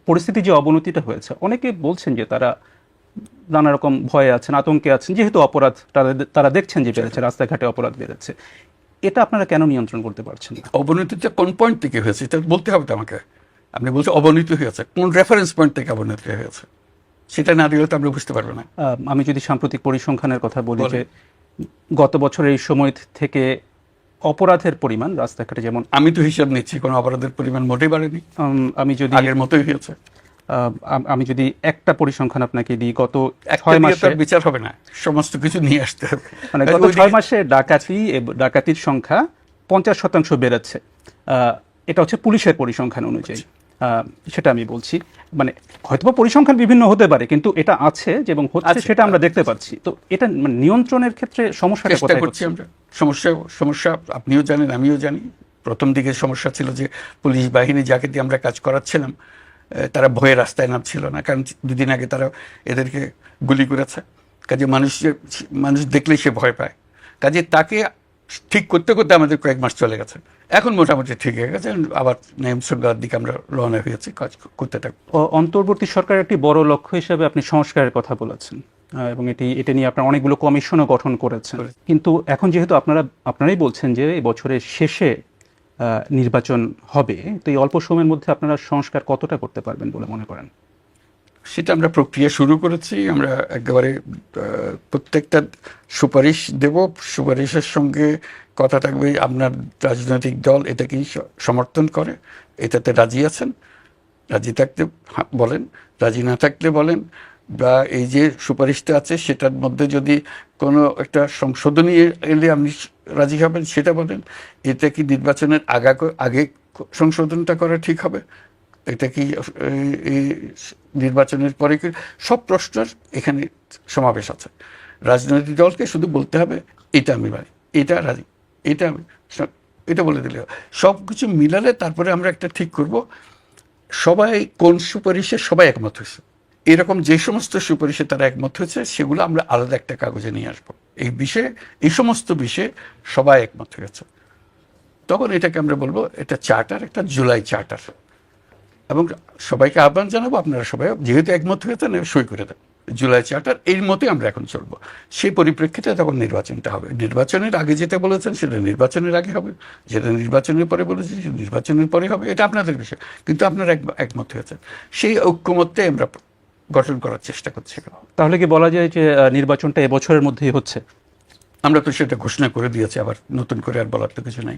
পরিস্থিতি যে অবনতিটা হয়েছে, অনেকে বলছেন যে তারা নানা রকম ভয়ে আছেন, আতঙ্কে আছেন, যেহেতু অপরাধ তারা দেখছেন যে বেড়েছে, রাস্তাঘাটে অপরাধ বেড়েছে। এটা আপনারা কেন নিয়ন্ত্রণ করতে পারছেন না? অবনতিটা কোন পয়েন্ট থেকে হয়েছে এটা বলতে হবে তো আমাকে। আপনি বলছেন অবনতি হয়েছে, কোন রেফারেন্স পয়েন্ট থেকে অবনতি হয়েছে সেটা না দিলে তো আমরা বুঝতে পারবো না। আমি যদি সাম্প্রতিক পরিসংখ্যানের কথা বলি, যে গত বছরের এই সময় থেকে অপরাধের পরিমাণ রাস্তাঘাটে, যেমন আমি তো হিসাব নিচ্ছি কোনো অপরাধের পরিমাণ মোটেই বাড়েনি, আমি যদি আগের মতোই হয়েছে। আমি যদি একটা পরিসংখ্যান আপনাকে দিই, গত 6 মাসে বিচার হবে না, সমস্ত কিছু নিয়ে আসতে হবে। মানে গত 6 মাসে ডাকাতির সংখ্যা 50% বেড়েছে। এটা হচ্ছে পুলিশের পরিসংখ্যান অনুযায়ী, সেটা আমি বলছি। মানে হয়তো পরিসংখ্যান বিভিন্ন হতে পারে, কিন্তু এটা আছে এবং হচ্ছে সেটা আমরা দেখতে পাচ্ছি। তো এটা মানে নিয়ন্ত্রণের ক্ষেত্রে সমস্যাটা কোথায় হচ্ছে? আমরা সমস্যা আপনিও জানেন, আমিও জানি। প্রথম দিকে সমস্যা ছিল যে পুলিশ বাহিনী যাকে দিয়ে আমরা কাজ করাচ্ছিলাম তারা ভয়ে রাস্তায় নামছিল না, কারণ দুদিন আগে তারা এদেরকে গুলি করেছে। কাজে মানুষ দেখলেই সে ভয় পায়। কাজে তাকে ঠিক করতে করতে আমাদের কয়েক মাস চলে গেছে। এখন মোটামুটি ঠিক হয়ে গেছে, আবার নিয়ম শৃঙ্খলার দিকে আমরা রওনা হয়েছি, কাজ করতে থাকবো। অন্তর্বর্তী সরকারের একটি বড় লক্ষ্য হিসেবে আপনি সংস্কারের কথা বলেছেন, এবং এটা নিয়ে আপনারা অনেকগুলো কমিশনও গঠন করেছেন। কিন্তু এখন যেহেতু আপনারাই বলছেন যে এই বছরের শেষে নির্বাচন হবে, তো এই অল্প সময়ের মধ্যে আপনারা সংস্কার কতটা করতে পারবেন বলে মনে করেন? সেটা আমরা প্রক্রিয়া শুরু করেছি। আমরা একেবারে প্রত্যেকটা সুপারিশ দেব, সুপারিশের সঙ্গে কথা থাকবে আপনার রাজনৈতিক দল এটা কি সমর্থন করে, এটাতে রাজি আছেন, রাজি থাকতে বলেন, রাজি না থাকলে বলেন, বা এই যে সুপারিশটা আছে সেটার মধ্যে যদি কোনো একটা সংশোধনী এলে আপনি রাজি হবেন সেটা বলেন। এটা কি নির্বাচনের আগে সংশোধনটা করা ঠিক হবে, এটা কি নির্বাচনের পরে কি, সব প্রশ্নের এখানে সমাবেশ আছে। রাজনৈতিক দলকে শুধু বলতে হবে এটা আমি মানি, এটা রাজি, এটা আমি, এটা বলে দিলে সব কিছু মিলালে তারপরে আমরা একটা ঠিক করব সবাই কোন সুপারিশে সবাই একমত হয়েছে। এরকম যে সমস্ত সুপারিশে তারা একমত হয়েছে সেগুলো আমরা আলাদা একটা কাগজে নিয়ে আসবো। এই সমস্ত বিষয়ে সবাই একমত হয়েছে, তখন এটাকে আমরা বলবো এটা চার্টার, একটা জুলাই চার্টার। এবং সবাইকে আহ্বান জানাবো আপনারা সবাই যেহেতু একমত হয়েছেন সই করে দেন জুলাই চার্টার। এর মতোই আমরা এখন চলবো। সেই পরিপ্রেক্ষিতে তখন নির্বাচনটা হবে। নির্বাচনের আগে যেটা বলেছেন সেটা নির্বাচনের আগে হবে, যেটা নির্বাচনের পরে বলেছেন সেটা নির্বাচনের পরে হবে, এটা আপনাদের বিষয়। কিন্তু আপনারা একমত হয়েছেন, সেই ঐক্যমত্যে আমরা গঠন করার চেষ্টা করছি। তাহলে কি বলা যায় যে নির্বাচনটা এবছরের মধ্যেই হচ্ছে? আমরা তো সেটা ঘোষণা করে দিয়েছি, আবার নতুন করে আর বলার তো কিছু নাই।